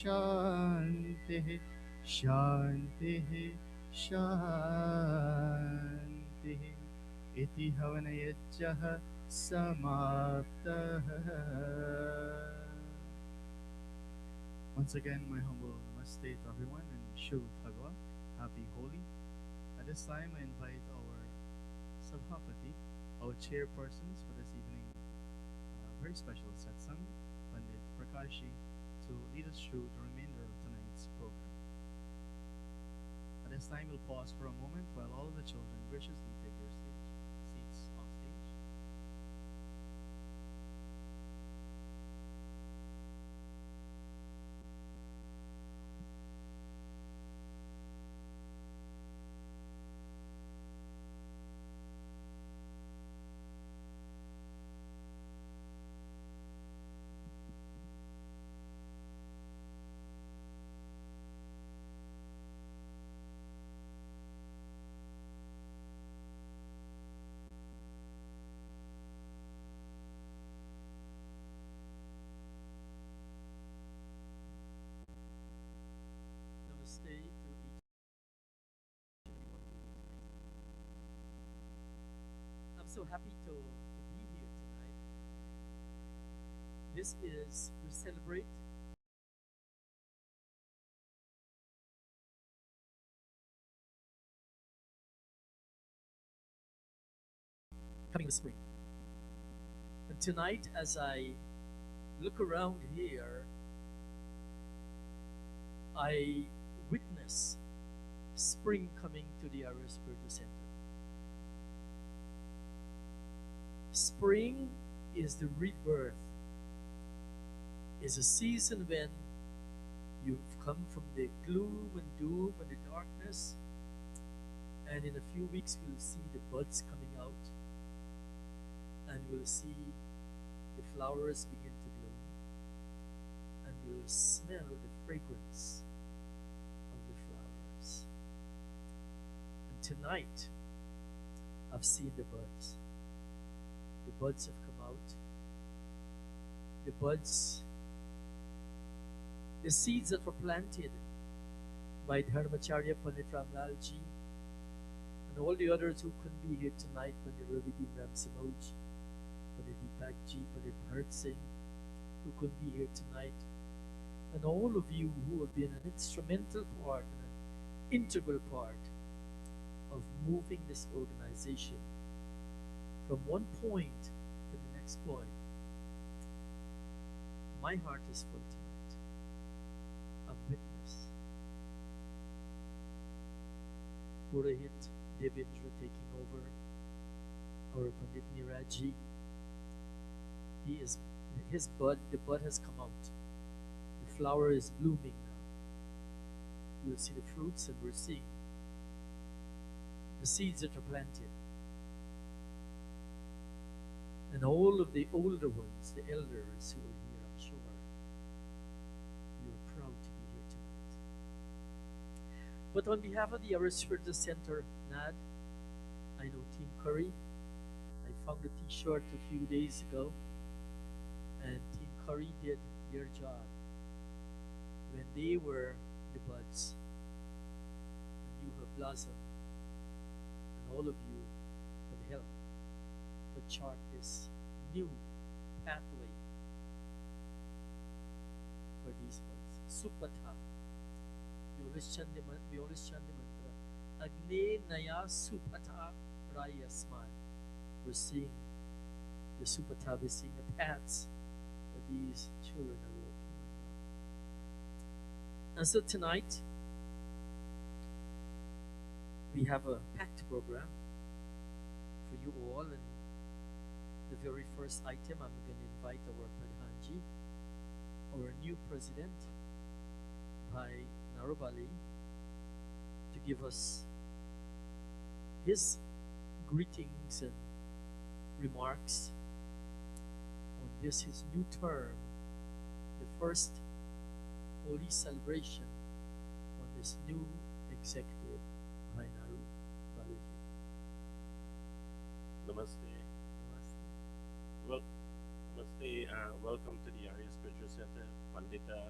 शान्तिः शान्तिः शान्तिः इति हवनयज्ञः समाप्तः. Once again, my humble namaste to everyone and Shubh Bhagwa, Happy Holi. At this time, I invite our Sabhapati, our chairpersons for this evening, very special satsang, Pandit Prakashi, to lead us through the remainder of tonight's program. At this time, we'll pause for a moment while all the children graciously take their seats on stage. Namaste to each and every one of you tonight. I'm so happy to be here tonight. This is to celebrate coming the spring. And tonight, as I look around here, I witness spring coming to the Area Spiritual Center. Spring is the rebirth, is a season when you've come from the gloom and doom and the darkness, and in a few weeks we'll see the buds coming out, and we'll see the flowers begin to bloom, and we'll smell the fragrance of the flowers. And tonight, I've seen the buds. The buds have come out. The buds, the seeds that were planted by Dharmacharya Pandit Ramlal ji and all the others who couldn't be here tonight, Pandit Ravideep Ram Simoj, Pandit Deepak ji, Pandit Bharat Singh, who couldn't be here tonight, and all of you who have been an instrumental part and an integral part of moving this organization from one point to the next point. My heart is full tonight. I've witnessed Purahit Devendra taking over, our Pandit Niraji. The bud has come out. The flower is blooming now. We'll see the fruits, and we're seeing the seeds that are planted. And all of the older ones, the elders who are here, I'm sure you're proud to be here tonight. But on behalf of the Area Spiritual Center, NAD, I know Team Curry. I found a t-shirt a few days ago, and Team Curry did their job when they were the buds, and you have blossomed, and all of you have helped to chart this new pathway for these buds. Supatha. We always chant the mantra. Agne Naya Supatha Rayasman. We're seeing the Supatha, we're seeing the paths that these children are walking on. And so tonight, we have a packed program for you all, and the very first item, I'm going to invite our Pradhanji, our new president, Bhai Narobali, to give us his greetings and remarks on this, his new term, the first Holi celebration on this new executive, Bhai Narobali. Namaste. Well, Namaste. Welcome to the Area Spiritual Center, Pandita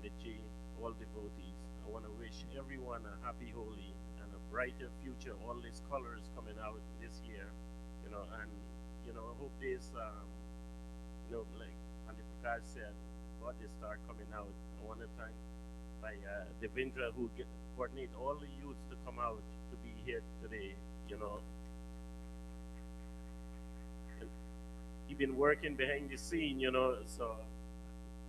Panditji, all devotees. I want to wish everyone a happy Holi and a brighter future. All these colors coming out this year, and I hope this, like Pandit Prakash said, God they start coming out. I want to thank by Devendra who coordinate all the youths to come out to be here today. You know, and he been working behind the scene. So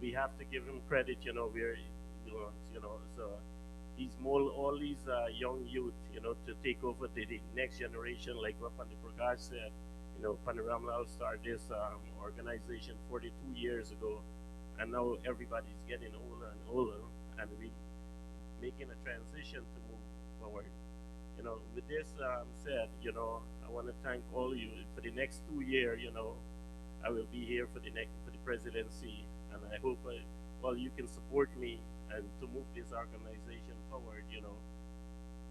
we have to give him credit. Where he belongs. So he's mold all these young youth. To take over to the next generation, like what Pandit Prakash said. Pandit Ramlal started this organization 42 years ago, and now everybody's getting older and older, and we making a transition to move forward. With this said, I want to thank all of you for the next 2 years. I will be here for the presidency, and I hope all you can support me and to move this organization forward.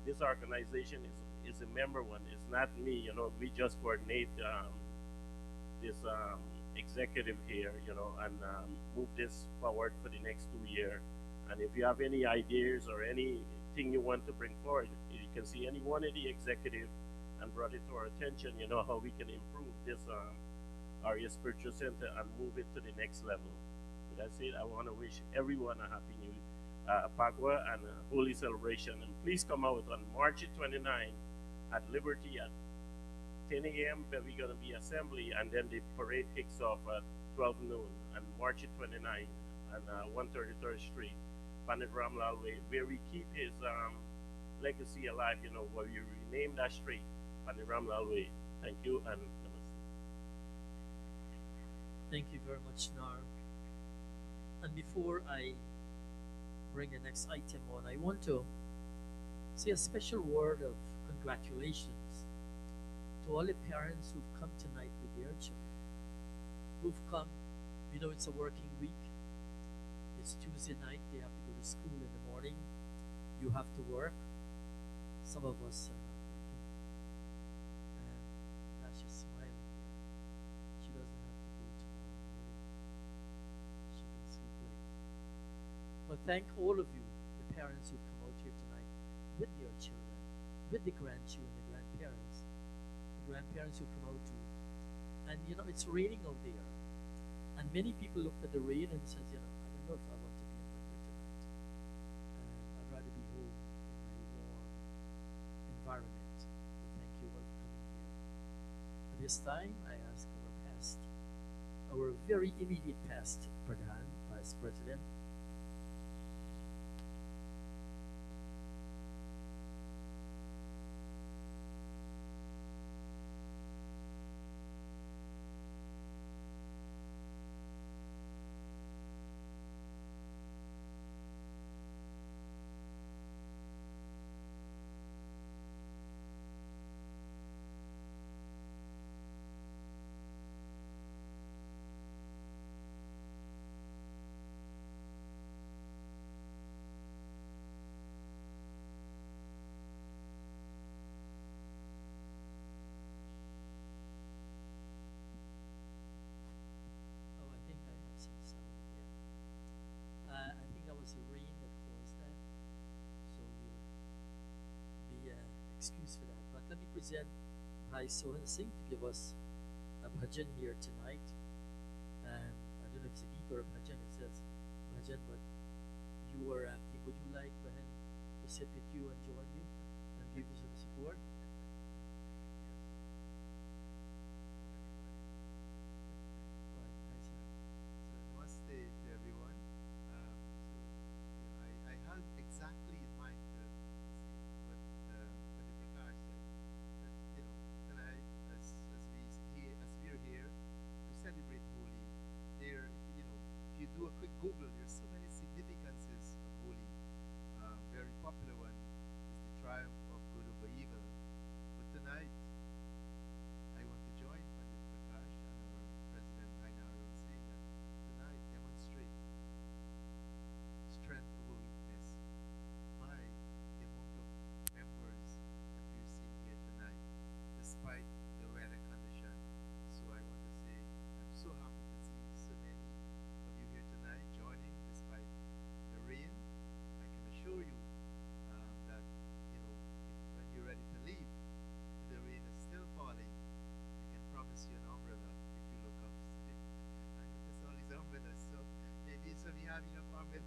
This organization is a member one. It's not me. We just coordinate this executive here. And move this forward for the next 2 years. And if you have any ideas or anything you want to bring forward, you can see any one of the executive and brought it to our attention. How we can improve this area spiritual center and move it to the next level. With that said, I want to wish everyone a happy new Pagwa and a holy celebration. And please come out on March 29 at Liberty at 10 a.m. But we're going to be assembly, and then the parade kicks off at 12 noon on March 29 on 133rd Street, Pandit Ramlal Way, where we keep his legacy alive. Where we rename that street Pandit Ramlal Way. Thank you and namaste. Thank you very much, Nar. And before I bring the next item on, I want to say a special word of congratulations to all the parents who've come tonight with their children. Who've come, it's a working week. It's Tuesday night, they have to go to school in the morning. You have to work. Some of us are not working. And that's just smiling. She doesn't have to go tomorrow morning. She can sleep late. But thank all of you, the parents who come out here tonight with their children, with the grandchildren, the grandparents who come out too. And it's raining out there. And many people looked at the rain and says, I don't know if I want to be in London tonight. And I'd rather be home in my warm environment. So thank you all for coming here. At this time, I ask our very immediate past Pradhan, Vice President, oh, I think I have some sound here. I think that was the rain that caused that. So we'll be excused for that. But let me present Bhai Sohan Singh to give us a bhajan here tonight. And I don't know if it's a geet or a bhajan. It says bhajan, but you are acting. Would you like Bahan to sit with you and join you and give you some support? Right, nice. So namaste to everyone. I had exactly in mind what Pandit Prakash said. That tonight, as we're here to celebrate Holi, if you do a quick Google, there's so many significances of Holi. Very popular one is the triumph of good over evil.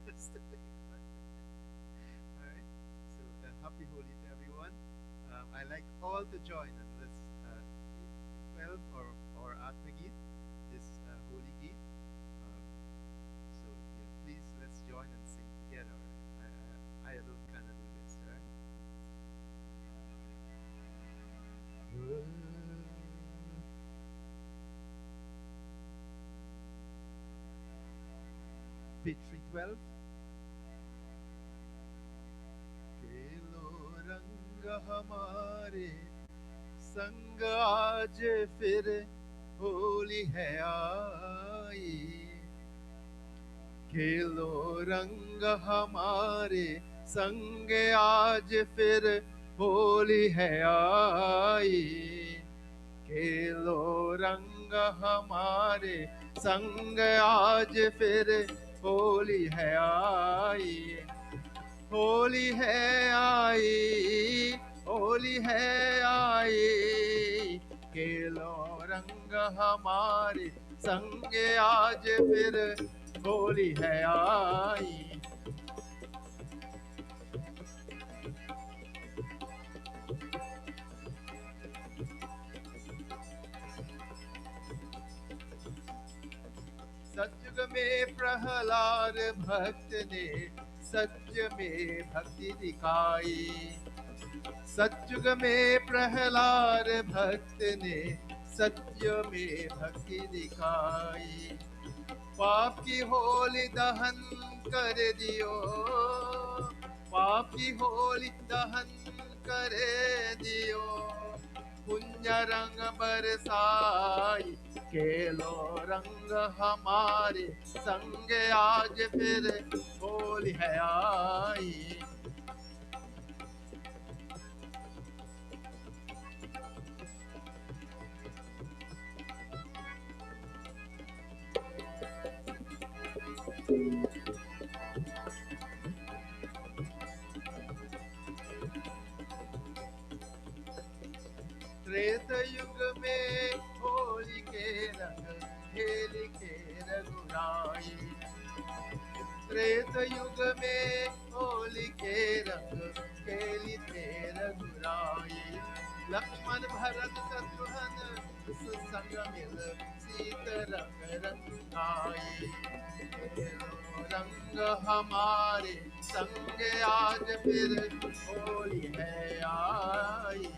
Alright, so happy Holi to everyone. I like all to join on this 12 or Atma Geet, this Holy Geet. Um, so yeah, please let's join and sing together. I alone cannot do this, right? Page 312. खेलो रंग हमारे संग आज फिर होली है आई खेलो रंग हमारे संग आज फिर होली है आई खेलो रंग हमारे संग आज फिर होली है आई होली है आई होली है आई खेलो रंग हमारे संग आज फिर होली है आई सत्युग में प्रहलाद भक्त ने सत्य में भक्ति दिखाई सत्युग में प्रहलाद भक्त ने सत्य में भक्ति दिखाई पाप की होली दहन कर दियो पाप की होली दहन कर दियो पुण्य रंग बरसाई खेलो रंग हमारे संग आज फिर होली है आई त्रेत युग में होली के रंग खेल के रघुराई त्रेत युग में होली के रंग खेल के रघुराई लक्ष्मण भरत शत्रुघ्न सुसंग मिल सीत रंग रंगाई रंग हमारे संग आज फिर होली है आई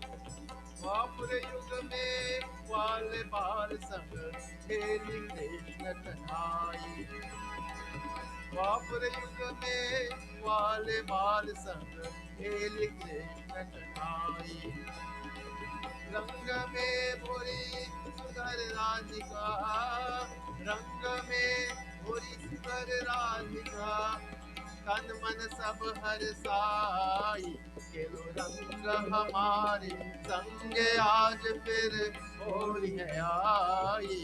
द्वापर युग में वाले बाल संग खेली कृष्ण कन्हाई द्वापर युग में वाले बाल संग खेली कृष्ण कन्हाई रंग में भोरी सुधर राधिका रंग में भोरी सुधर राधिका तन मन सब हर साई खेलो रंग हमारे संग आज फिर होली है आई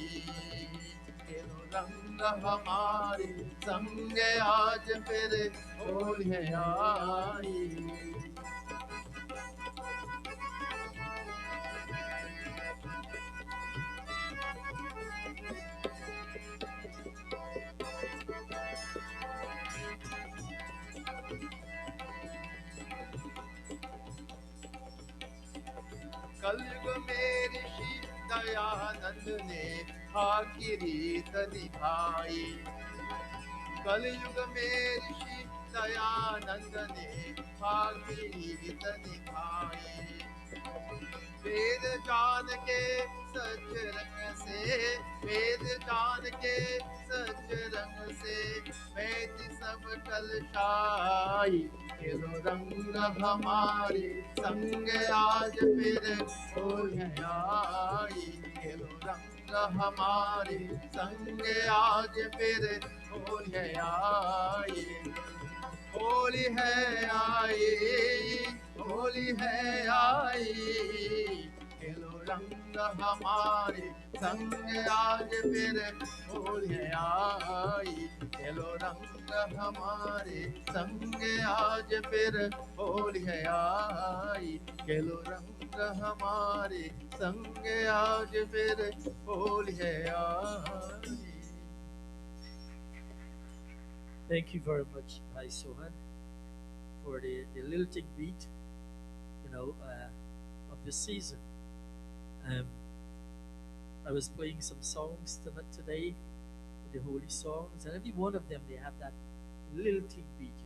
खेलो रंग हमारे संग आज फिर होली है आई कलयुग में ऋषि दयानंद ने आखिरी रीत निभाई कलयुग में ऋषि दयानंद ने आखिरी रीत निभाई वेद जान के सच रंग से वेद जान के सच रंग से वैद सब कलशाई खेलो रंग हमारे संग आज फिर होली आई खेलो रंग हमारे संग आज फिर होली आई होली है आई होली है आई खेलो रंग हमारे संग आज फिर होली आई, खेलो रंग हमारे संग आज फिर होली आई, खेलो रंग हमारे संग आज फिर होली आई. Thank you very much, Bhai Sohan, for the lilting beat, of the season. Um, I was playing some songs today, the holy songs, and every one of them they have that lilting beat.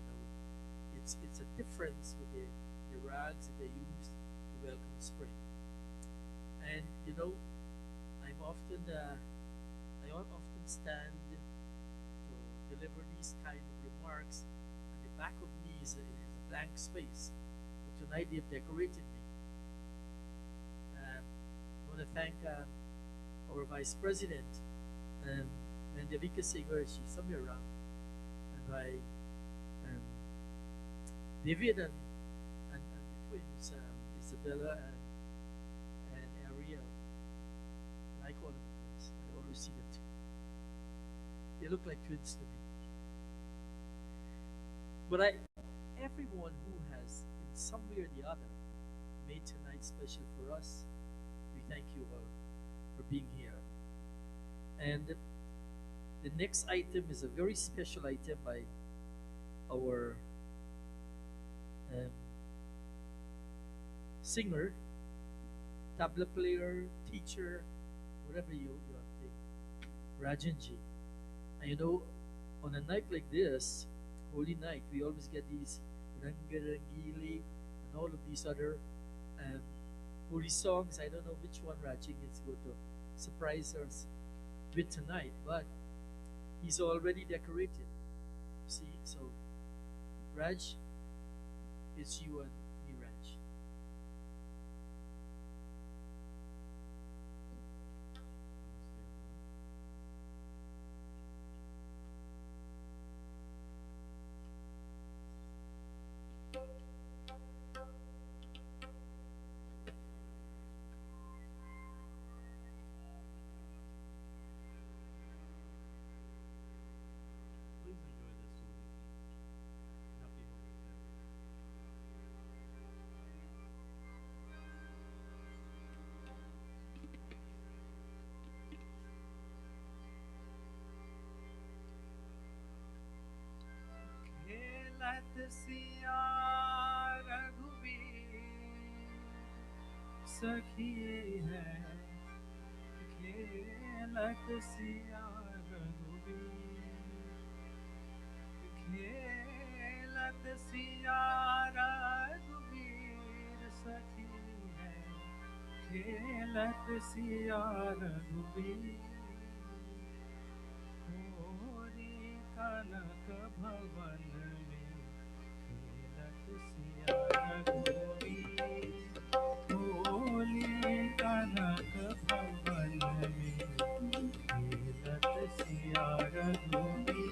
It's a difference with the rags that they use to welcome spring. And I often stand to deliver these kind of remarks, and the back of me is a blank space. But tonight they've decorated me. I want to thank our Vice President, um, Mandevika Singer, she's somewhere around, and by David and the twins, Isabella and Ariel. And I call them twins. I always see them. They look like twins to me. But everyone who has, in some way or the other, made tonight special for us, we thank you all for being here. And the next item is a very special item by our um, singer, tabla player, teacher, whatever you think, Rajanji. And on a night like this, Holy Night, we always get these Rangarangili and all of these other um, holy songs. I don't know which one Rajing is going to surprise us with tonight, but he's already decorated. See, so Raj, it's you and me, Raj. Please enjoy this holy theme. Happy Holi, everyone. खेलत सिया रघुवीर सखी है, खेलत सिया रघुवीर, खेलत सिया रघुवीर सखी है, खेलत सिया रघुवीर, होरी कनक भवन में खेलत सिया रघुवीर, होली कनक भवन में खेलत सिया रघुवीर,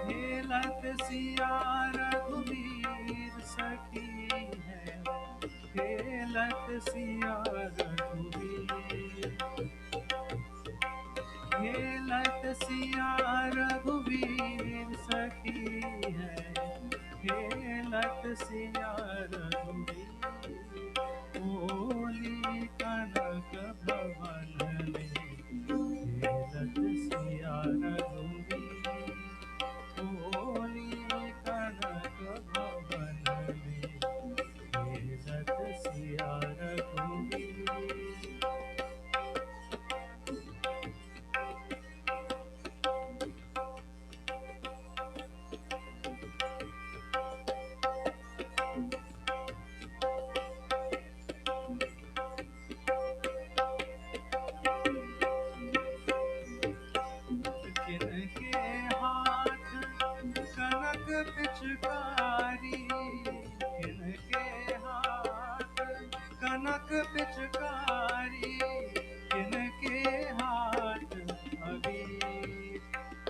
खेलत सिया रघुवीर सखी है, खेलत सिया रघुवीर, खेलत सिया रघुवीर सखी है, खेलत सिया रघुवीर, होली कनक भवन में खेलत सिया रघुवीर, होली कनक भवन में खेलत सिया रघुवीर. किनके हाथ कनक पिचकारी, किनके हाथ कनक पिचकारी, किनके हाथ अबीर,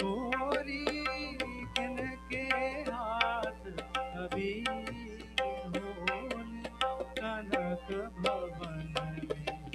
होरी किनके हाथ अबीर, होली कनक भवन में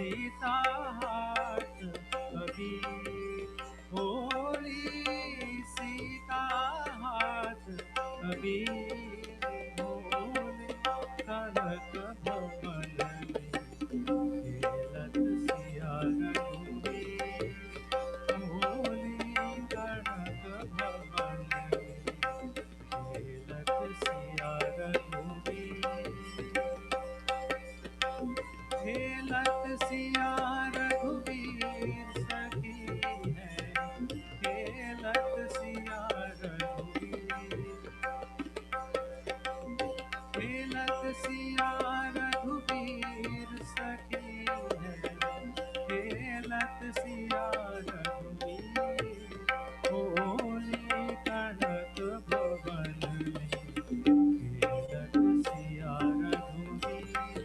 सीता हाथ अबीर, होली सीता हाथ अबीर, होली कनक भवन में खेलत सिया रघुबीर, होली कनक भवन में खेलत सिया रघुबीर, खेलत सिया रघुबीर सखी है, खेलत सिया रघुबीर, खेलत सिया रघुबीर सखी है, खेलत सिया रघुबीर, होली कनक भवन में खेलत सिया रघुबीर,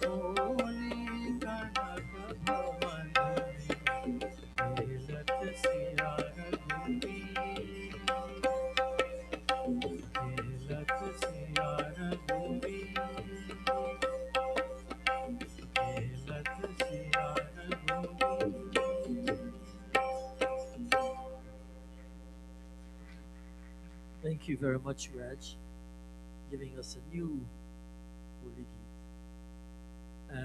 होली कनक भवन में खेलत सिया रघुबीर, खेलत सिया रघुबीर, खेलत Siya Raghubir. Thank you very much, Raj, giving us a new holy git.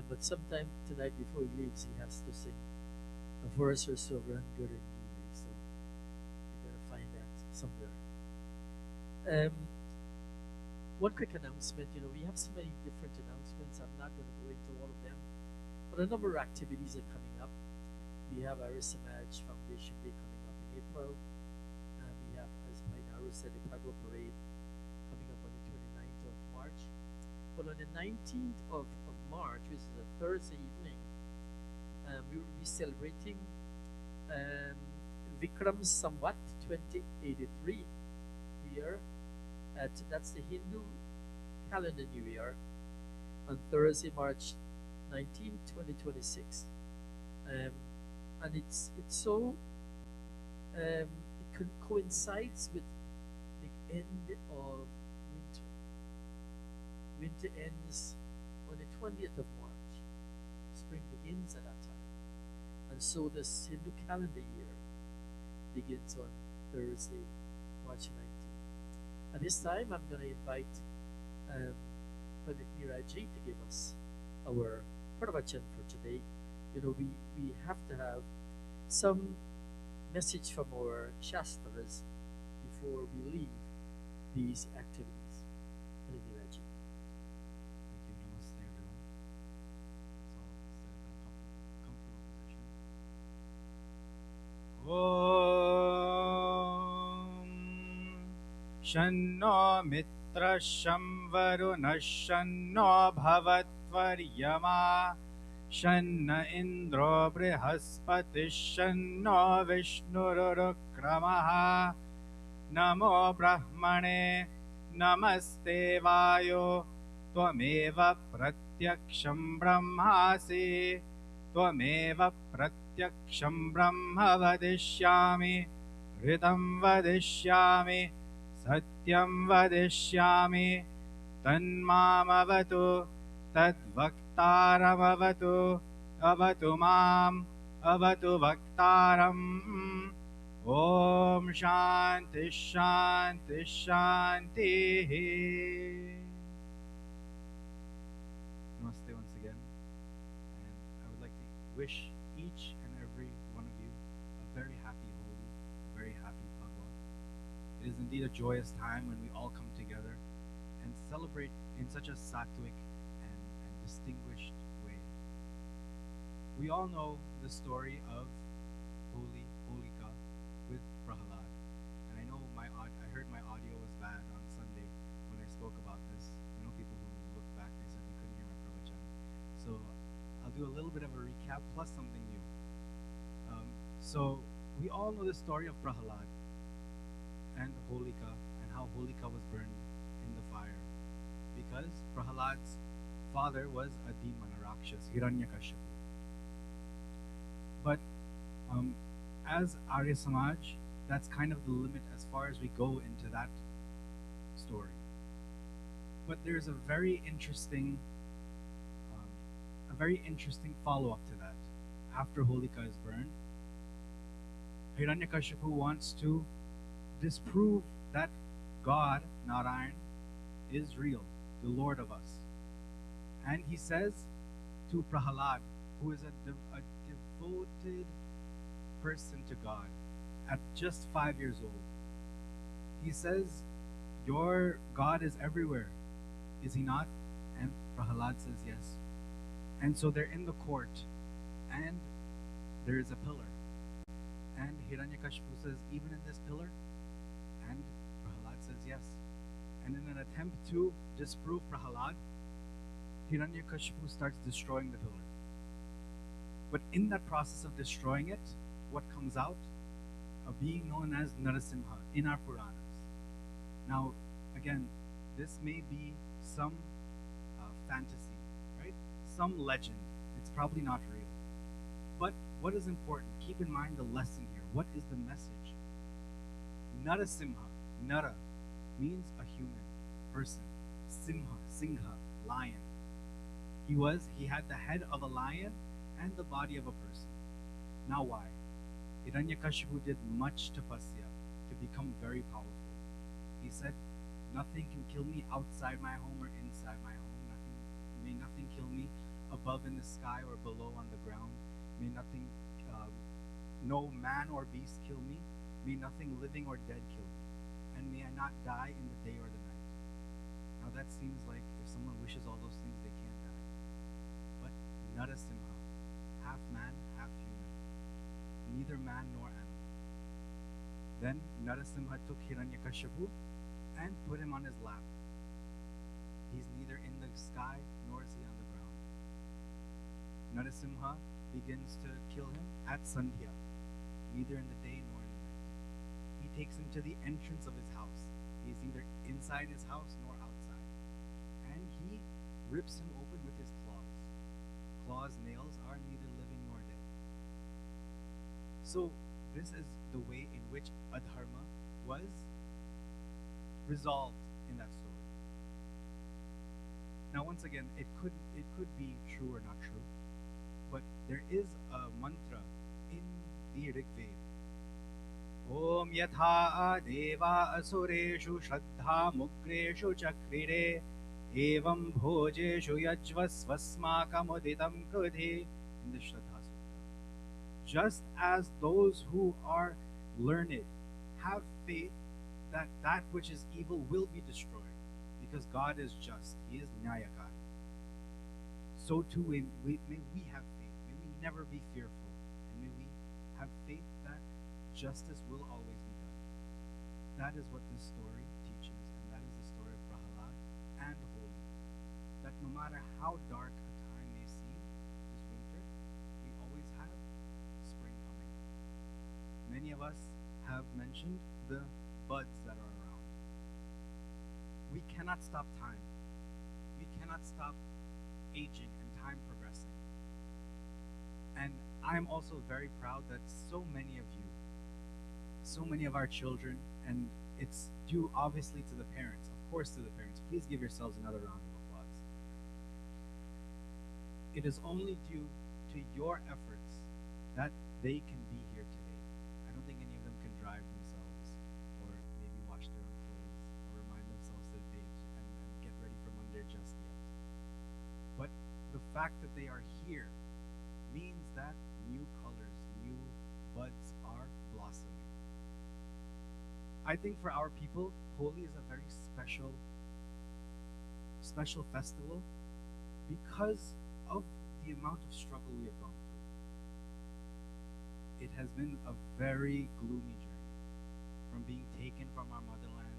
But sometime tonight before he leaves, he has to sing a verse or so of Rangar and Giri. So you gotta find that somewhere. Um, one quick announcement. We have so many different announcements. I'm not going to go into all of them, but a number of activities are coming up. We have our Samaj Foundation Day coming up in April. We have, as Painaru said, the Padua Parade coming up on the 29th of March. But on the 19th of March, which is a Thursday evening, we will be celebrating Vikram Samvat 2083 year. That's the Hindu calendar New Year on Thursday, March 19, 2026. And it's so it coincides with the end of winter. Winter ends on the 20th of March. Spring begins at that time. And so this Hindu calendar year begins on Thursday, March 19th. At this time, I'm going to invite Pandit Niraji to give us our Pradvachan for today. We have to have some message from our Shastras before we leave these activities. Pandit Niraji. Thank you. Namaste, everyone. Let's all sit in a comfortable position. Om Shanno Mitra Shamvaruna Shanno Bhavatvaryama Shanna Indro Brihaspati Shanno Vishnurukramaha Namo Brahmane Namaste Vayo Tvameva Pratyaksham Brahmasi Tvameva Pratyaksham Brahma Vadishyami Ritam Vadishyami Satyam Vadishyami Tanmamavatu Tadvaktaramavatu Avatu Mam Avatu Vaktaram Om Shanti Shanti Shanti. Namaste once again, and I would like to wish each and every one of you a very happy Holi, a very happy Phagwa. It is indeed a joyous time when we all come together and celebrate in such a sattvic and distinguished way. We all know the story of Holika with Prahalad, and I know I heard my audio was bad on Sunday when I spoke about this. People who looked back, they said they couldn't hear my pravachan. So I'll do a little bit of a recap plus something new. So we all know the story of Prahalad and Holika and how Holika was burned in the fire because Prahalad's father was a demon, a Rakshas, Hiranyakashipu. But as Arya Samaj, that's kind of the limit as far as we go into that story. But there's a very interesting a very interesting follow up to that. After Holika is burned, Hiranyakashipu wants to disprove that God, Narayan, is real, the Lord of us. And he says to Prahalad, who is a devoted person to God, at just 5 years old, he says, your God is everywhere, is he not? And Prahalad says yes. And so they're in the court, and there is a pillar. And Hiranyakashipu says, even in this pillar? And Prahalad says yes. And in an attempt to disprove Prahalad, Hiranyakashipu starts destroying the pillar. But in that process of destroying it, what comes out? A being known as Narasimha in our Puranas. Now, again, this may be some fantasy, right? Some legend. It's probably not real. But what is important? Keep in mind the lesson here. What is the message? Narasimha, Nara, means a human person. Simha, Singha, lion. He had the head of a lion and the body of a person. Now why? Hiranyakashipu did much tapasya to become very powerful. He said, nothing can kill me outside my home or inside my home. May nothing kill me above in the sky or below on the ground. May nothing, no man or beast kill me. May nothing living or dead kill me. And may I not die in the day or the night. Now that seems like if someone wishes all those things, they can't die. But Narasimha, half man, half human. Neither man nor animal. Then Narasimha took Hiranyakashipu and put him on his lap. He's neither in the sky nor is he on the ground. Narasimha begins to kill him at Sandhya, neither in the day nor in the night. He takes him to the entrance of his house. He's neither inside his house nor outside. And he rips him open with his claws. Claws, nails are neither living nor dead. So this is the way in which Adharma was resolved in that story. Now once again, it could be true or not true, but there is a mantra in the Rig Veda. Om yatha deva asureshu shraddha mugreshu chakrire evam bhojeshu yajvasvasmakam krudhi, in the Shraddha Sutta. Just as those who are learned have faith that that which is evil will be destroyed, because God is just, He is Nyayakari. So too may we have faith. May we never be fearful, and may we have faith that justice will always be done. That is what this story teaches, and that is the story of Prahalad and Holi. That no matter how dark a time may seem this winter, we always have spring coming. Many of us have mentioned the buds that are around. We cannot stop time. We cannot stop aging and time progressing. And I'm also very proud that so many of you, so many of our children, and it's due obviously to the parents, of course to the parents. Please give yourselves another round of applause. It is only due to your efforts that they can be here today. I don't think any of them can drive themselves or maybe wash their own clothes or remind themselves that they and get ready for Monday just yet. But the fact that they are here means that new colors, new buds are blossoming. I think for our people, Holi is a very special festival because of the amount of struggle we have gone through. It has been a very gloomy journey, from being taken from our motherland,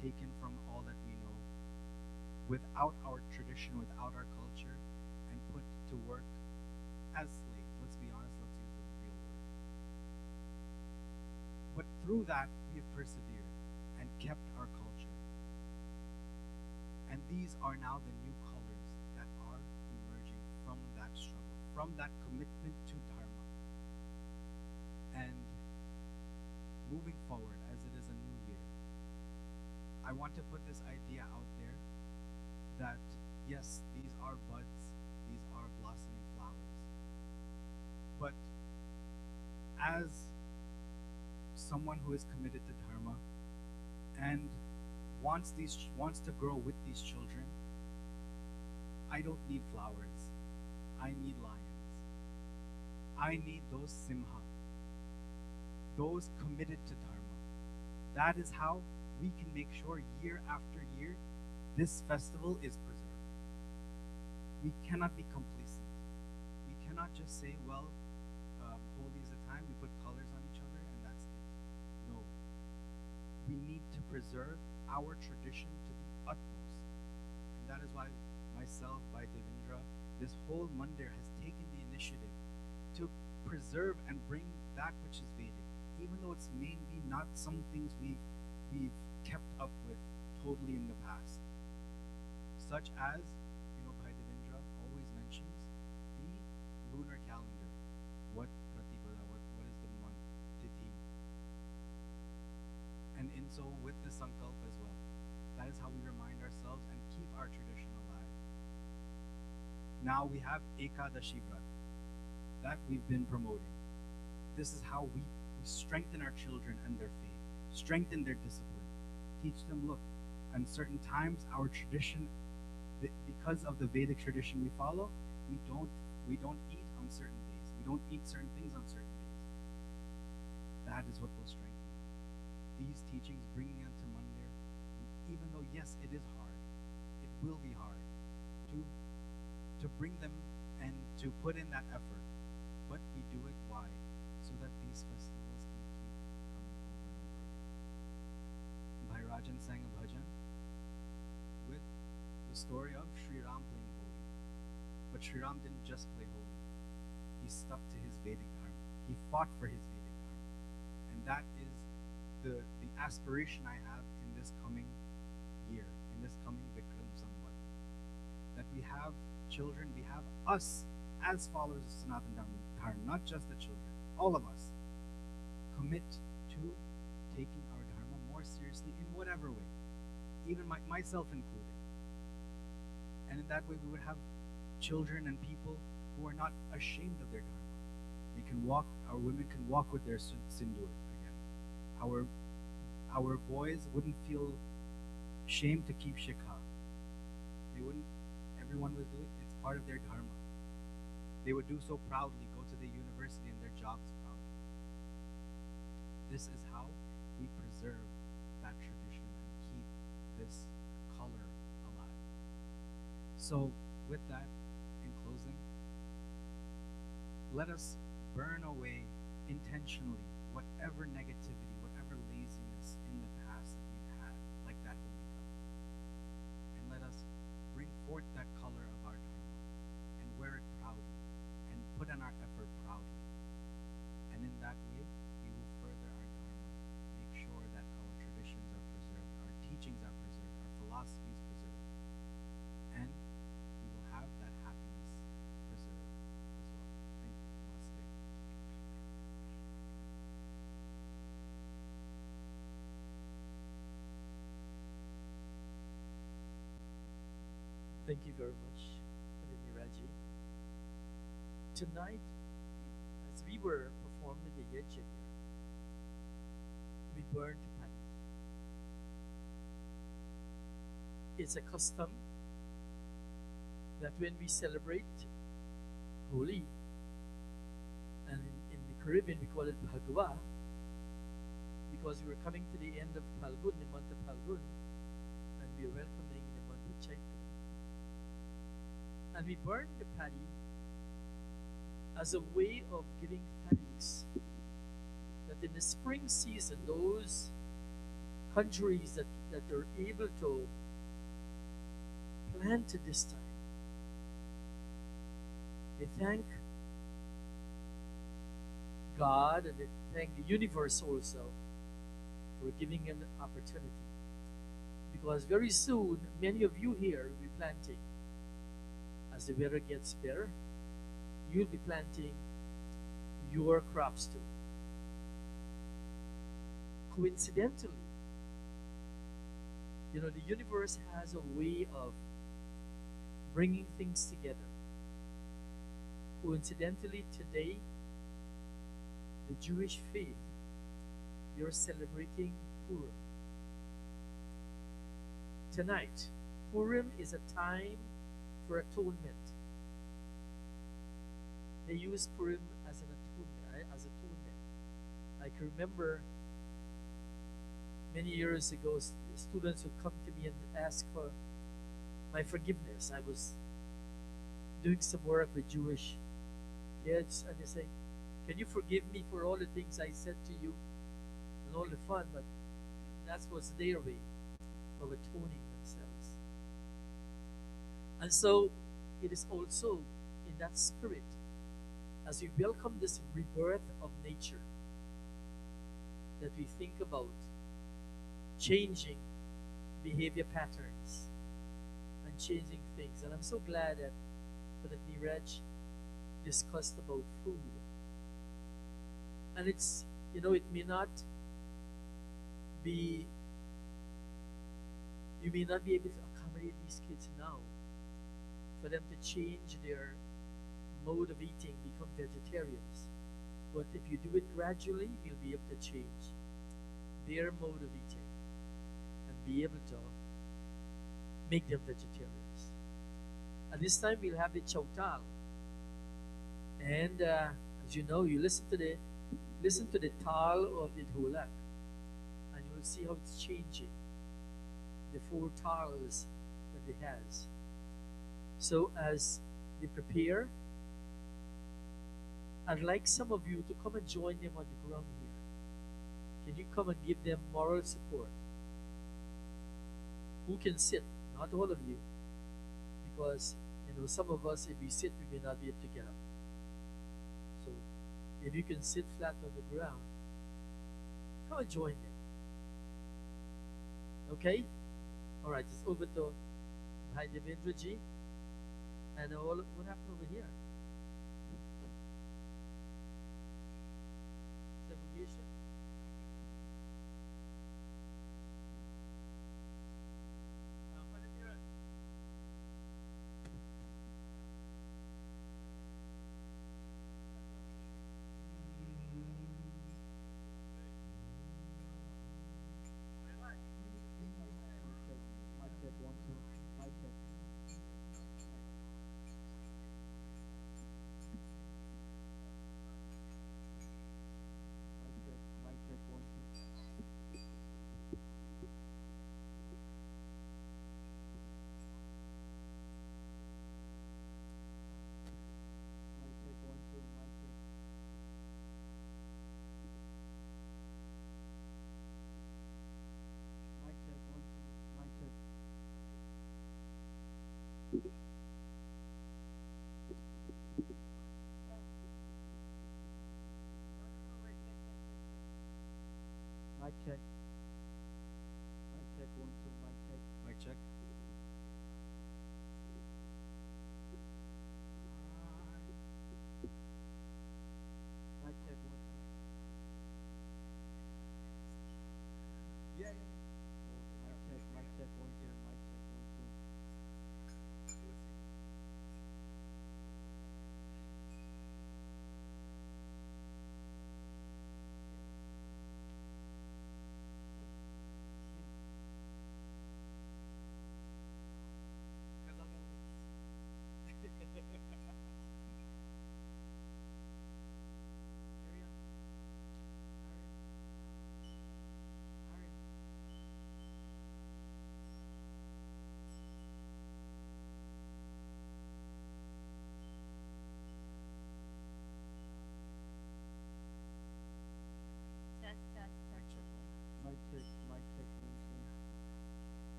taken from all that we know, without our tradition, without our culture, and put to work as slaves. Let's be honest, let's use the real word. But through that, we have persevered and kept our culture. And these are now the new colors that are emerging from that struggle, from that commitment to Dharma. And moving forward, as it is a new year, I want to put this idea out there that yes, these are buds, these are blossoming But as someone who is committed to dharma and wants to grow with these children, I don't need flowers. I need lions. I need those simha, those committed to dharma. That is how we can make sure year after year this festival is preserved. We cannot be complacent. We cannot just say, well, Holi is a time we put colors on each other and that's it. No. We need to preserve our tradition to the utmost. And that is why myself, by Devendra, this whole Mandir has taken the initiative to preserve and bring that which is Vedic, even though it's mainly not some things we've kept up with totally in the past. Such as, Bhai Devendra always mentions the lunar calendar. What Pratipada, what is the month, Tithi. And in so with the Sankalp as well. That is how we remind ourselves and keep our tradition alive. Now we have Ekadashi Vrat that we've been promoting. This is how we strengthen our children and their faith, strengthen their discipline, teach them, look, and certain times our tradition, because of the Vedic tradition we follow, we don't eat on certain days. We don't eat certain things on certain days. That is what will strengthen them. These teachings bringing them to Mandir, even though yes, it is hard, it will be hard to bring them and to put in that effort. But we do it why? So that these festivals can keep coming over and over again. Bhai Rajan sang a bhajan with the story of Sri Ram playing Holi. But Sri Ram didn't just play Holi. He stuck to his Vedic dharma. He fought for his Vedic dharma. And that is the aspiration I have in this coming year, in this coming Vikram Samvat. That we have children, we have us as followers of Sanatana Dharma, not just the children, all of us, commit to taking our Dharma more seriously in whatever way, even myself included. And in that way, we would have children and people who are not ashamed of their Dharma. They can walk, our women can walk with their sindur again. Our boys wouldn't feel shame to keep shikha. They wouldn't, everyone would do it, it's part of their Dharma. They would do so proudly, go to the university and their jobs proudly. This is how we preserve that tradition and keep this color alive. So, with that, in closing, let us burn away intentionally whatever negativity, whatever laziness in the past that we've had, like that holy cup. And let us bring forth that color of our Dharma and wear it proudly and put in our effort proudly. And in that way, we will further our Dharma, make sure that our traditions are preserved, our teachings are preserved, our philosophies preserved. And we will have that happiness preserved as well. Thank you. Namaste. Thank you very much, Niraji. Tonight, as we were performing the Yajna, we burned pani. It's a custom that when we celebrate Holi, and in the Caribbean we call it Bhagwa, because we were coming to the end of Phalgun, the month of Phalgun, and we are welcoming the month of Chaitra. And we burn the paddy as a way of giving thanks that in the spring season, those countries that are able to plant at this time, they thank God and they thank the universe also for giving them the opportunity. Because very soon, many of you here will be planting. As the weather gets better, you'll be planting your crops too. Coincidentally, the universe has a way of bringing things together. Coincidentally, today the Jewish faith, you're celebrating Purim. Tonight, Purim is a time for atonement. They use Purim as an atonement, as atonement. I can remember many years ago, students would come to me and ask for my forgiveness. I was doing some work with Jewish kids, and they say, "Can you forgive me for all the things I said to you and all the fun?" But that was their way of atoning themselves. And so it is also in that spirit, as we welcome this rebirth of nature, that we think about changing behavior patterns and changing things. And I'm so glad that Brother Neeraj discussed about food. And it's, it may not be, you may not be able to accommodate these kids now, for them to change their mode of eating, become vegetarians. But if you do it gradually, you'll be able to change their mode of eating and be able to make them vegetarians. At this time, we'll have the chautal. And as you know, you listen to the tal of the dholak, and you'll see how it's changing the four tals that it has. So as they prepare, I'd like some of you to come and join them on the ground here. Can you come and give them moral support? Who can sit? Not all of you, because some of us, if we sit, we may not be able to get up. So if you can sit flat on the ground, come and join them. Okay? All right, it's over to Bhai Devendra ji. And what happened over here? Segregation?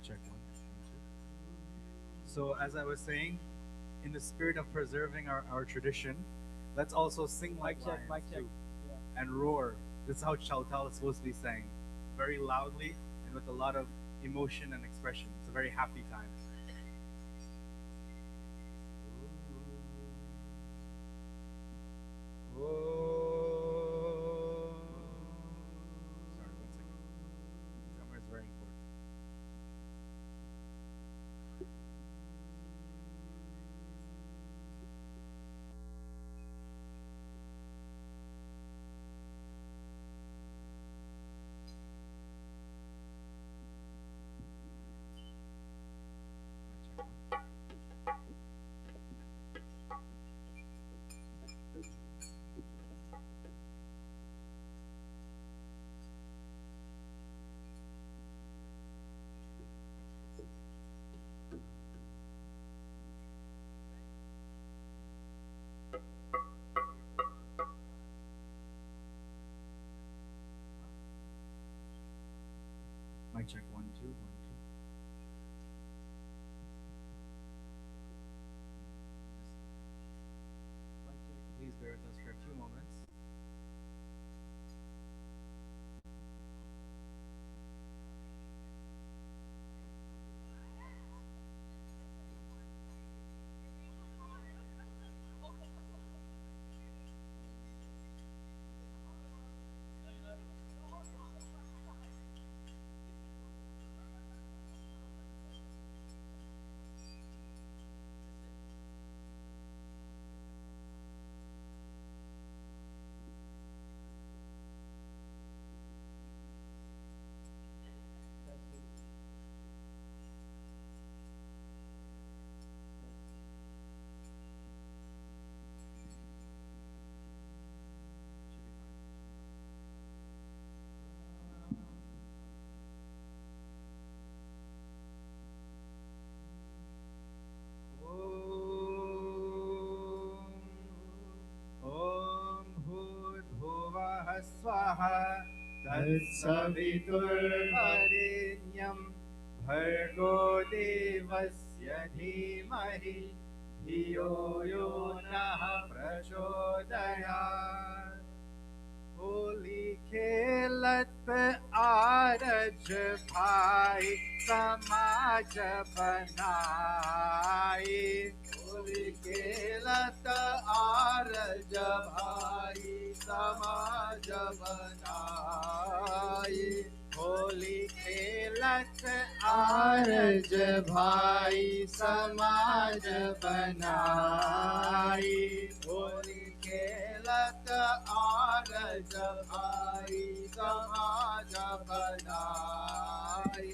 check one. So, as I was saying, in the spirit of preserving our tradition, let's also sing like lions mic check. too, and roar. This is how Chow Tao is supposed to be sang, very loudly and with a lot of emotion and expression. It's a very happy time. Sorry, 1 second. Grammar is very important. Mic check 1 2 1 2. Please bear with us for a few moments. Should be fine. ॐ भूर्भुवः स्वः तत्सवितुर्वरेण्यं भर्गो देवस्य धीमहि धियो यो नः प्रचोदयात् होली खेलत आरज भाई समाज बनाए होली खेलत आरज भाई समाज बनाए होली खेलत आरज भाई समाज बनाए होली खेलत आरज भाई समाज बनाए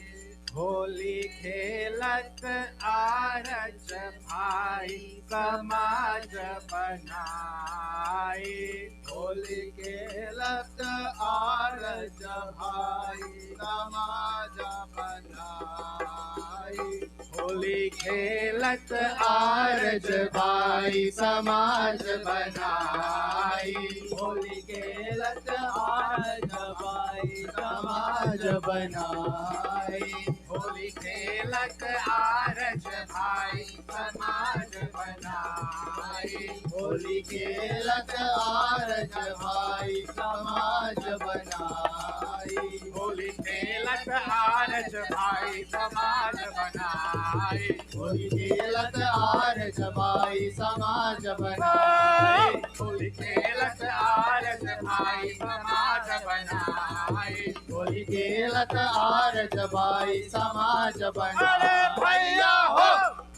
होली खेलत आरज भाई समाज बनाए होली खेलत आरज भाई समाज बनाए होली खेलत आरज भाई समाज बनाए होली खेलत आरज भाई समाज बनाए होली खेलत आरज भाई समाज बनाए होली खेलत आरज भाई समाज बनाए होली खेलत आरज भाई समाज बनाए होली खेलत आरज भाई समाज बनाए होली खेलत आरज भाई समाज बनाए होली खेलत आरज भाई समाज बनाए भैया हो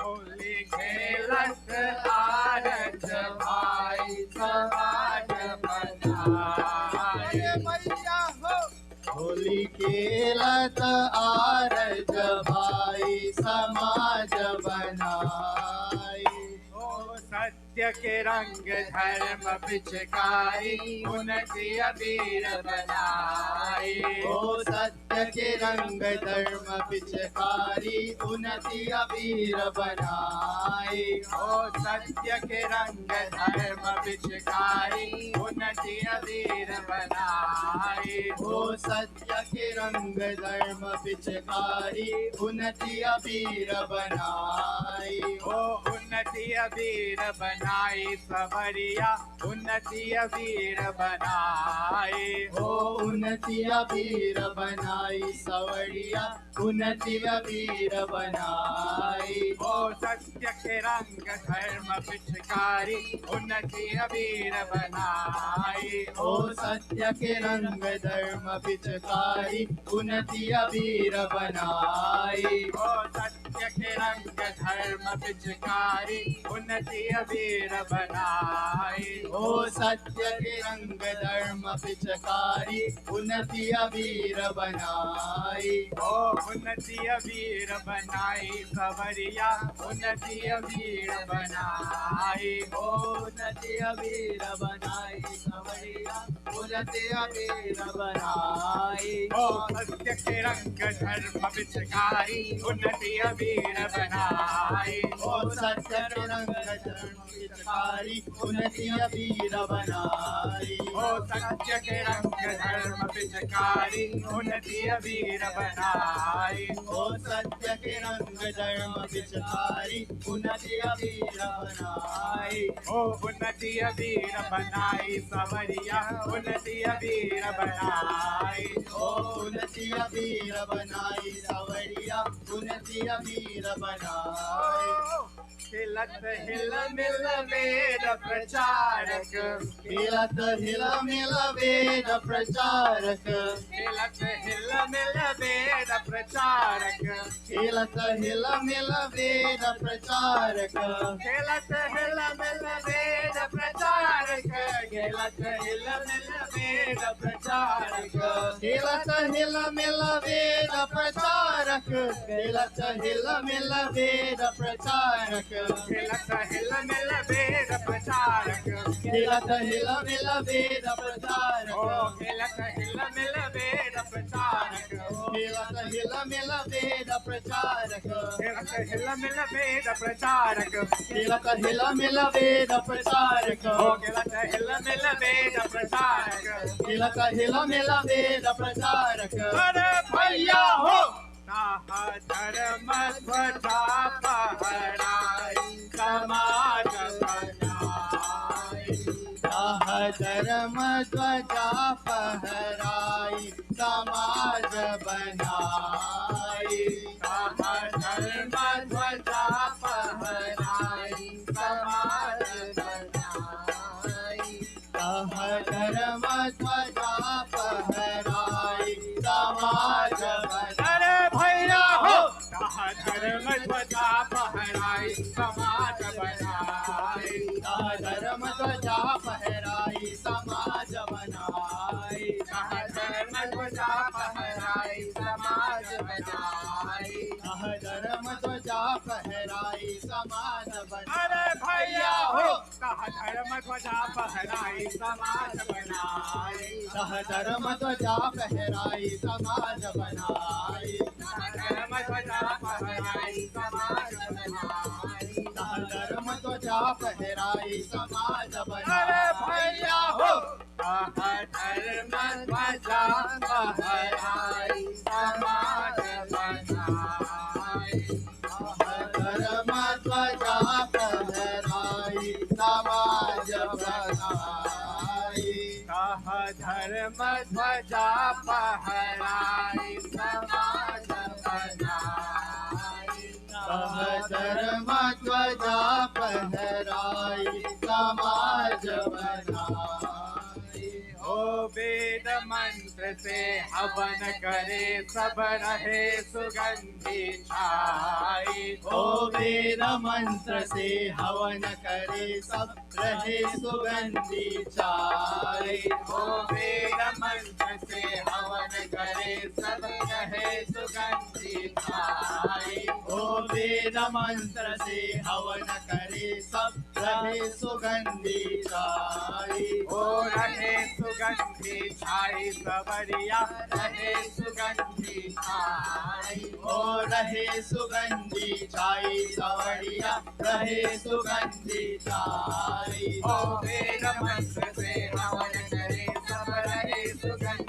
होली खेलत आरज भाई समाज बनाए भैया हो होली खेलत आरज भाई समाज बनाए ओ सत्य के रंग धर्म पिचकारी उन्नति अबीर बनाए ओ सत्य के रंग धर्म पिचकारी उन्नति अबीर बनाए ओ सत्य के रंग धर्म पिचकारी उन्नति अबीर बनाए बनाए। ओ सत्य के रंग धर्म पिचकारी उन्नति अबीर बनाई। ओ उन्नति अबीर बनाई सवरिया उन्नति अबीर बनाए। ओ उन्नति अबीर बनाई सवरिया उन्नति अबीर बनाई। ओ सत्य के रंग धर्म पिचकारी उन्नति अबीर बनाए। ओ सत्य के रंग धर्म पिचकारी उन्नति अबीर बनाई। ओ सत्य के रंग धर्म पिचकारी उन्नति अबीर बनाए। ओ सत्य के रंग धर्म पिचकारी उन्नति अबीर बनाई। ओ उन्नति अबीर बनाई सवरिया उन्नति अबीर बनाई। ओ उन्नति अबीर बनाई सवरिया उन्नति अबीर बनाई। ओ सत्य के रंग धर्म पिचकारी उन्नति अबीर बनाई। ओ सत्य के रंग धर्म पिचकारी उन्नति अबीर बनाई। ओ सत्य के रंग धर्म पिचकारी उन्नति अबीर बनाई। ओ सत्य के रंग धर्म पिचकारी उन्नति अबीर बनाई। ओ उन्नति अबीर बनाई सवरिया उन्नति अबीर बनाई। ओ उन्नति अबीर बनाई सवरिया उन्नति अबीर बनाई। हिलत हिल मिल वेद प्रचारक हिलत हिल मिल वेद प्रचारक हिलत हिल मिल वेद प्रचारक हिलत हिल मिल वेद प्रचारक हिलत हिल मिल वेद प्रचारक हिलत हिल मिल वेद प्रचारक हिलत हिल मिल वेद प्रचारक हिलत हिल मिल वेद प्रचारक हिलत हिल मिल वेद प्रचारक हिलत हिल मिल वेद प्रचारक ओ हिलत हिल मिल वेद प्रचारक हिलत हिल मिल वेद प्रचारक हिलत हिल मिल वेद प्रचारक हिलत हिल मिल वेद प्रचारक ओ हिलत हिल मिल वेद प्रचारक हिलत हिल मिल वेद प्रचारक अरे भैया हो धर्म ध्वजा फहराई समाज बनाई। धर्म ध्वजा फहराई समाज बनाई। धर्म ध्वजा फहराई समाज बनाई। धर्म ध्वजा फहराई समाज बनाई। अरे भैया हो धर्म ध्वजा फहराई समाज बनाई। धर्म ध्वजा फहराई समाज बनाई। धर्म ध्वजा फहराई समाज बनाई। धर्म ध्वजा फहराई समाज बनाई। अरे भैया हो धर्म ध्वजा फहराई समाज बनाई। धर्म ध्वजा फहराई समाज बनाई। धर्म ध्वजा फहराई समाज बनाई। धर्म ध्वजा फहराई समाज बनाई। अरे भैया हो धर्म ध्वजा फहराई समाज बनाई। धर्म ध्वजा फहराई समाज बनाई। धर्म ध्वजा फहराई समाज बनाई। धर्म ध्वजा फहराई समाज बनाई। ओ वेद मंत्र से हवन करे सब रहे सुगंधि छाई। ओ वेद मंत्र से हवन करे सब रहे सुगंधि छाई। ओ वेद मंत्र से हवन करे सब रहे सुगंधि छाई। ओ वेद मंत्र से हवन करे सब रहे सुगंधि छाई। ओ रहे सुगंधि छाई सवरिया रहे सुगंधि छाई। ओ रहे सुगंधि छाई सवरिया रहे सुगंधि छाई। ओ वेद मंत्र से हवन करे सब रहे सुगंधि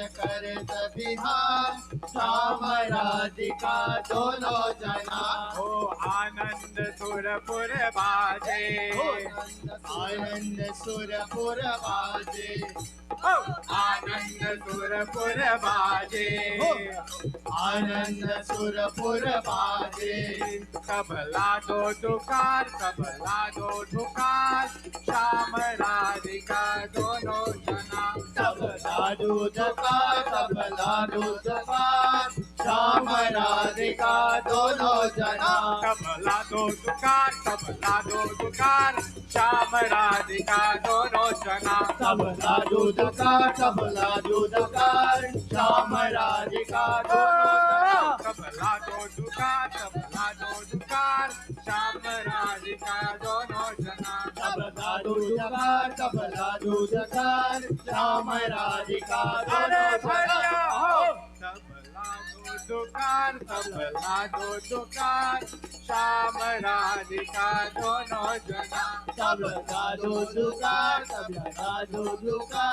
करे सभी हाथ श्याम राधिका दोनों जना हो आनंद सुरपुर बाजे आनंद सुरपुर बाजे आनंद सुरपुर बाजे आनंद सुरपुर बाजे तबला दो दुकार श्याम राधिका दोनों जना तबला दूध का श्याम राधिका दोनों जना तबला दो दुकार श्याम राधिका दोनों जना तबला दूध का श्याम राधिका दोनों जना तबला दो दुकार श्याम राधिका दोनों जना तबला दूध का श्याम राधिका दोनों जना तबला दो दुकार श्याम राधिका दोनों जना तबला दूध का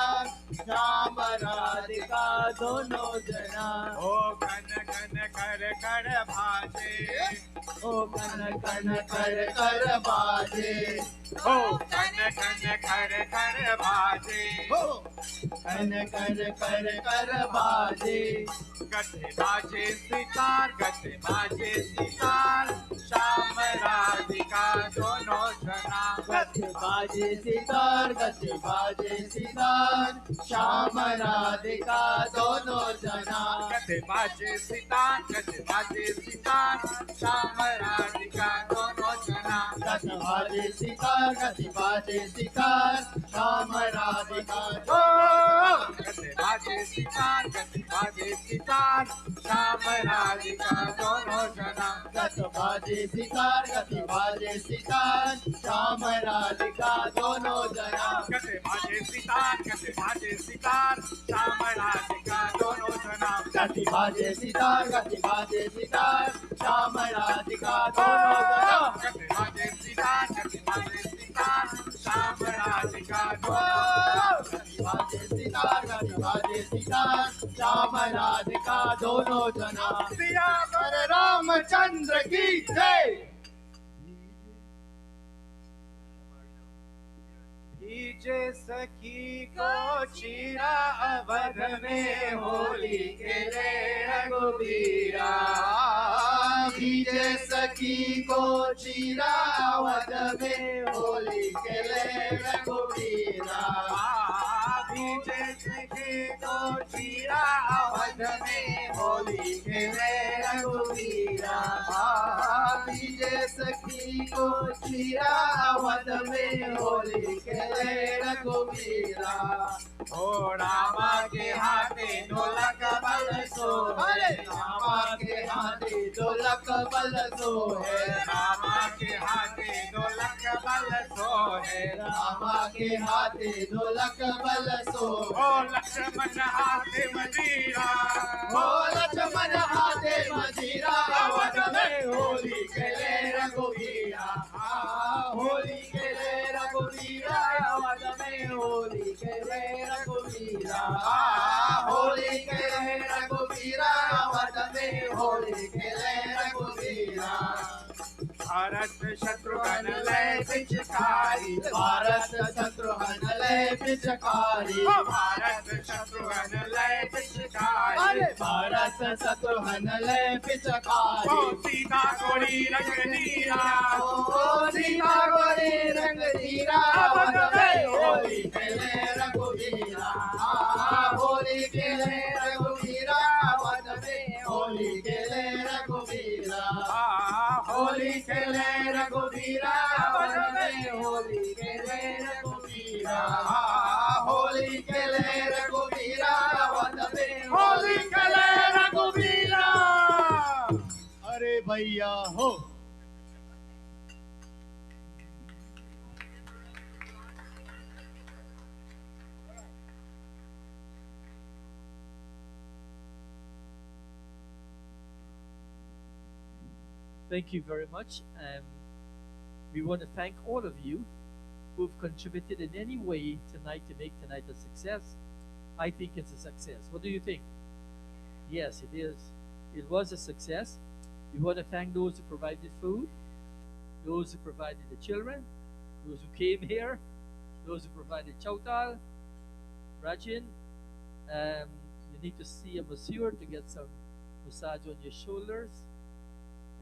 श्याम राधिका दोनों जना ओ कन कन कर भाजे ओ कन कन कर बाजे ओ कन कन कर भाजे ओ कन कन कर बाजे गते बाजे सितार श्याम राधिका दोनों जना गते बाजे सितार श्याम राधिका दोनों जना गते बाजे सितार श्याम राधिका दोनों जना गते बाजे सितार श्याम राधिका गते बाजे सितार श्याम राधिका दोनों जना गते बाजे सितार श्याम राधिका दोनों जना गते बाजे सितार श्याम राधिका दोनों जना गते बाजे सितार श्याम राधिका दोनों जना गते बाजे सितार श्याम राधिका श्याम राधिका दोनों जना सिया पर रामचंद्र की जय भीजे सखी को चीरा अवध में होली खेले रघुबीरा भीजे सखी को चीरा अवध में होली खेले रघुबीरा भीजे सखी को चीरा अवध में होली खेले रघुबीरा भीजे सखी को चीरा अवध में होली खेले रघुबीरा ओ रामा के हाथे ढोलक बल सो अरे रामा के हाथे ढोलक बल सो है रामा के हाथे ढोलक बल सो है रामा के हाथे ढोलक बल सो ओ लक्ष्मण हाथे मजीरा ओ लक्ष्मण हाथे मजीरा अवध में होली खेले रघुबीरा होली खेले रघुबीरा अवध में होली खेले रघुबीरा होली खेले रघुबीरा अवध में होली खेले रघुबीरा भारत शत्रुघ्न लय पिचकारी भारत शत्रुघ्न लय पिचकारी भारत शत्रुघ्न लय पिचकारी अरे भारत शत्रुघ्न लय पिचकारी ओ सीता गोरी रंग नीरा ओ सीता गोरी रंग नीरा अवध में होली खेले रघुबीरा होली खेले रघुबीरा अवध में होली खेले रघुबीरा होली खेले रघुबीरा अवध में होली खेले रघुबीरा होली खेले रघुबीरा अवध में होली खेले रघुबीरा अरे भैया हो Thank you very much. We want to thank all of you who've contributed in any way tonight to make tonight a success. I think it's a success. What do you think? Yes, it is. It was a success. We want to thank those who provided food, those who provided the children, those who came here, those who provided chowtal, Rajin. Um, you need to see a masseur to get some massage on your shoulders,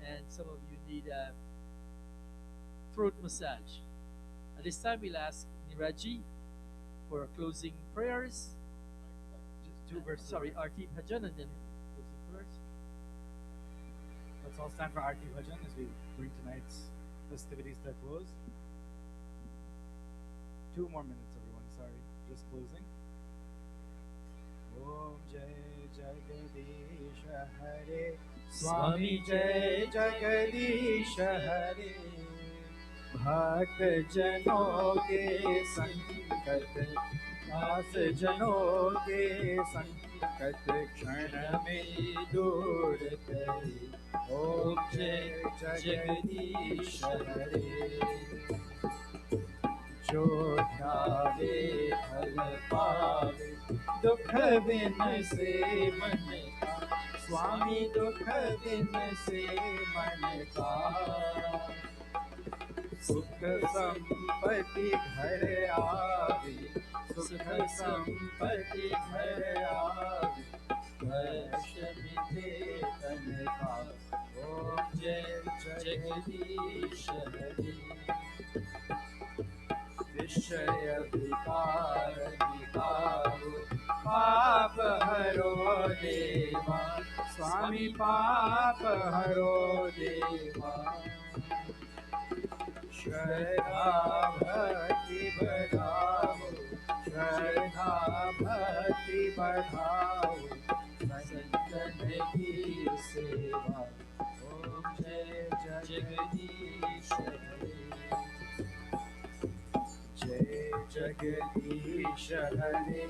and some of you need a throat massage. At this time, we'll ask Niraji for closing prayers. Just two verses. Sorry, Arti Bhajan, and then closing prayers. Let's all stand for Aarti Bhajan as we bring tonight's festivities to a close. 2 more minutes, everyone. Sorry, just closing. Om Jai Jagadish Hare Swami Jai Jagadish Hare भक्त जनों के संकट दास जनों के संकट क्षण में दूर करे ओम जय जगदीश हरे जो ध्यावे फल पावे दुख बिन से मन का स्वामी दुख बिन से मन का सुख संपत्ति घर आवे सुख संपत्ति घर आवे हर्ष मिटे तन का ओम जय जगदीश हरे विषय विकार विकारो पाप हरो देवा स्वामी पाप हरो देवा श्रद्धा भक्ति बढ़ाओ श्रद्धा भक्ति बढ़ाओ संतन की सेवा ओम जय जगदीश हरे जय जगदीश हरे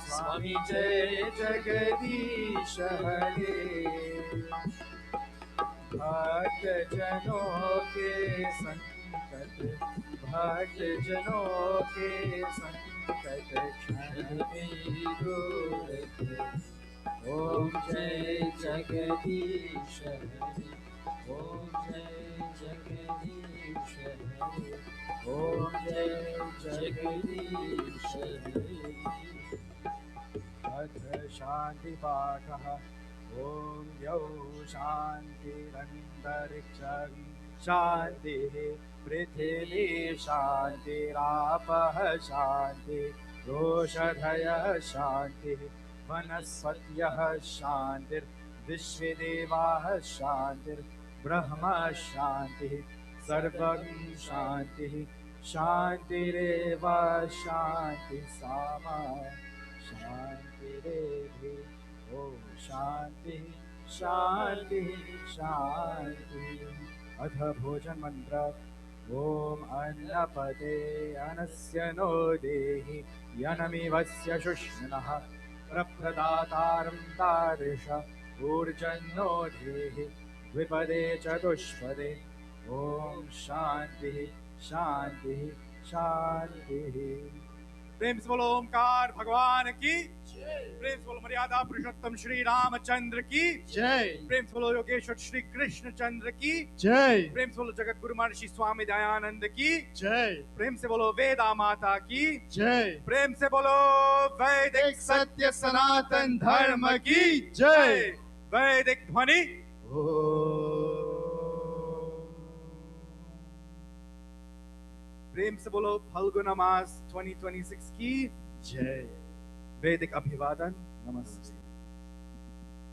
स्वामी जय जगदीश हरे भक्त जनों के संकट भक्त जनों के संकट क्षण में दूर करे ओम जय जगदीश हरे ओम जय जगदीश हरे ओम जय जगदीश हरे अथ शांति पाठः ओम यौ शान्तिरन्तरिक्षं शान्तिः पृथिवी शान्तिरापः शान्तिरोषधयः शान्तिः वनस्पतयः शान्तिर्विश्वेदेवाः शान्तिर्ब्रह्म शान्तिः सर्वं शान्तिः शान्तिरेव शान्तिः सामा शान्तिरेधि ओम शांति शांति शांति अथ भोजन मंत्र ओम अन्नपते अनस्य नो देहि यनमिवस्य शुष्मनः प्रप्रदातारं तादृश ऊर्जन्नो देहि द्विपदे चतुष्पदे ओम शांति शांति शांति प्रेम से बोलो ओमकार भगवान की प्रेम से बोलो मर्यादा पुरुषोत्तम श्री रामचंद्र की जय प्रेम से बोलो योगेश्वर श्री कृष्ण चंद्र की जय प्रेम से बोलो जगत गुरु महर्षि स्वामी दयानंद की जय प्रेम से बोलो वेदा माता की जय प्रेम से बोलो वैदिक सत्य सनातन धर्म की जय वैदिक ध्वनि प्रेम से बोलो फल्गुन मास 2026 की जय वैदिक अभिवादन नमस्ते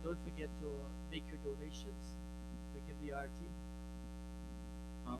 Don't forget to make your donations. We give the RT.